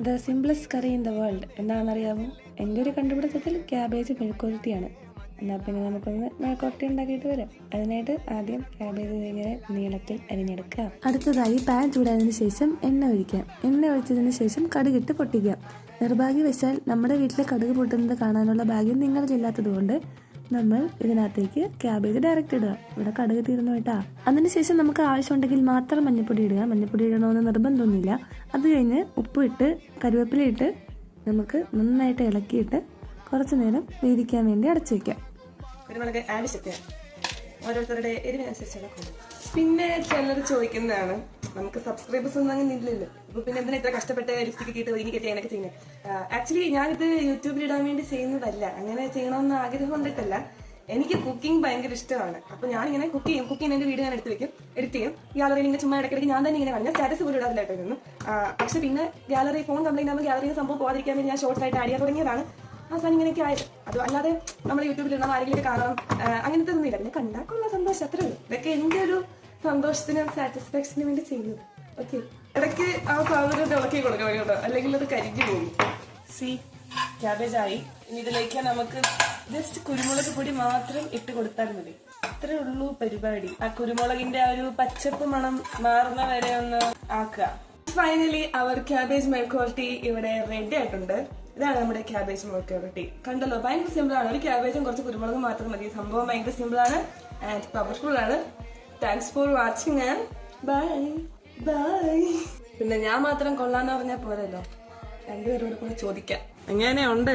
The simplest curry in the world എന്താണെന്നറിയാമോ? എൻ്റെ ഒരു കണ്ടുപിടുത്തത്തിൽ ക്യാബേജ് മെഴുക്കുവരട്ടിയാണ്. എന്നാൽ പിന്നെ നമുക്കൊന്ന് മെഴുക്കുവരട്ടി ഉണ്ടാക്കിയിട്ട് വരാം. അതിനായിട്ട് ആദ്യം ക്യാബേജ് ഇങ്ങനെ നീളത്തിൽ അരിഞ്ഞെടുക്കാം. അടുത്തതായി പാൻ ചൂടായതിനു ശേഷം എണ്ണ ഒഴിക്കാം. എണ്ണ ഒഴിച്ചതിന് ശേഷം കടുകിട്ട് പൊട്ടിക്കാം. നിർഭാഗ്യവശാൽ നമ്മുടെ വീട്ടിലെ കടുക് പൊട്ടുന്നത് കാണാനുള്ള ഭാഗ്യം നിങ്ങൾക്കില്ലാത്തത് കൊണ്ട് നമ്മൾ ഇതിനകത്തേക്ക് ക്യാബേജ് ഡയറക്റ്റ് ഇടുക. ഇവിടെ കടുക് തീർന്നു കേട്ടാ. അതിനുശേഷം നമുക്ക് ആവശ്യമുണ്ടെങ്കിൽ മാത്രം മഞ്ഞപ്പൊടി ഇടുക. മഞ്ഞപ്പൊടി ഇടണമെന്ന് നിർബന്ധമൊന്നുമില്ല. അത് കഴിഞ്ഞ് ഉപ്പിട്ട് കറിവേപ്പില ഇട്ട് നമുക്ക് നന്നായിട്ട് ഇളക്കിയിട്ട് കുറച്ചു നേരം വേവിക്കാൻ വേണ്ടി അടച്ചു വയ്ക്കാം. കുരുമുളക് ആവശ്യത്തിന് ഓരോരുത്തരുടെ എരിവിനനുസരിച്ച്. പിന്നെ ചിലർ ചോദിക്കുന്നതാണ്, നമുക്ക് സബ്സ്ക്രൈബേഴ്സ് ഒന്നും അങ്ങനെ ഇല്ലല്ലോ, അപ്പൊ പിന്നെ എന്തിനാ ഇത്ര കഷ്ടപ്പെട്ട് ലിപ്സ്റ്റിക് ഇട്ട് ഒരുങ്ങി കെട്ടി അങ്ങനെയൊക്കെ ചെയ്യുന്നത്? ആക്ച്വലി ഞാനിത് യൂട്യൂബിൽ ഇടാൻ വേണ്ടി ചെയ്യുന്നതല്ല, അങ്ങനെ ചെയ്യണമെന്ന് ആഗ്രഹം കൊണ്ടിട്ടല്ല. എനിക്ക് കുക്കിംഗ് ഭയങ്കര ഇഷ്ടമാണ്. അപ്പൊ ഞാനിങ്ങനെ കുക്ക് ചെയ്യുന്നതിന്റെ വീഡിയോ ഞാൻ എഡിറ്റ് ചെയ്യും. ഗ്യാലറിയിൽ ഇങ്ങനെ ചുമ്മാ ഇടയ്ക്കിടയ്ക്ക് ഞാൻ തന്നെ ഇങ്ങനെ കാണും. ഞാൻ സ്റ്റാറ്റസ് പോലും ഇടാറില്ലായിട്ടായിരുന്നു. പക്ഷെ പിന്നെ സംഭവം കംപ്ലൈന്റ് ആകുമ്പോൾ ഗ്യാലറിയിൽ സംഭവം പോകാതിരിക്കാൻ വേണ്ടി ഞാൻ ഷോർട്സ് ആയിട്ട് ആഡ് ചെയ്യാൻ തുടങ്ങിയതാണ്. അവസാനം ഇങ്ങനെയൊക്കെ ആയത്. അത് അല്ലാതെ നമ്മൾ യൂട്യൂബിൽ ഇടണം, ആരെങ്കിലും കാണണം, അങ്ങനത്തെ ഒന്നുമില്ല. പിന്നെ കണ്ടാക്കുള്ള സന്തോഷം, അത്രേ ഉള്ളൂ. ഇതൊക്കെ എൻ്റെ ഒരു സന്തോഷത്തിനും സാറ്റിസ്ഫാക്ഷനും വേണ്ടി ചെയ്യുന്നത്. ഓക്കെ, ഇടയ്ക്ക് ആ സാധനം ഇളക്കി കൊടുക്കാൻ വേണ്ടിട്ടോ, അല്ലെങ്കിൽ അത് കരിഞ്ഞു പോകും. ക്യാബേജ് ആയി. ഇനി ഇതിലേക്ക് നമുക്ക് ജസ്റ്റ് കുരുമുളക് പൊടി മാത്രം ഇട്ട് കൊടുത്താൽ മതി. അത്രേ ഉള്ളൂ പരിപാടി. ആ കുരുമുളകിന്റെ ആ ഒരു പച്ചപ്പ് മണം മാറുന്ന വരെ ഒന്ന് ആക്കുക. ഫൈനലി അവർ ക്യാബേജ് മെഴുക്കുവരട്ടി ഇവിടെ റെഡി ആയിട്ടുണ്ട്. ഇതാണ് നമ്മുടെ ക്യാബേജ് മെഴുക്കുവരട്ടി. കണ്ടല്ലോ, ഭയങ്കര സിമ്പിൾ ആണ്. ഒരു ക്യാബേജും കുറച്ച് കുരുമുളകും മാത്രം മതി. സംഭവം ഭയങ്കര സിമ്പിൾ ആണ് ആൻഡ് പവർഫുൾ ആണ്. Thanks for watching and bye bye. പിന്നെ ഞാൻ മാത്രം കൊള്ളാന്ന് പറഞ്ഞാൽ പോരല്ലോ, രണ്ടുപേരോട് കൂടെ ചോദിക്കാം. എങ്ങനെയുണ്ട്?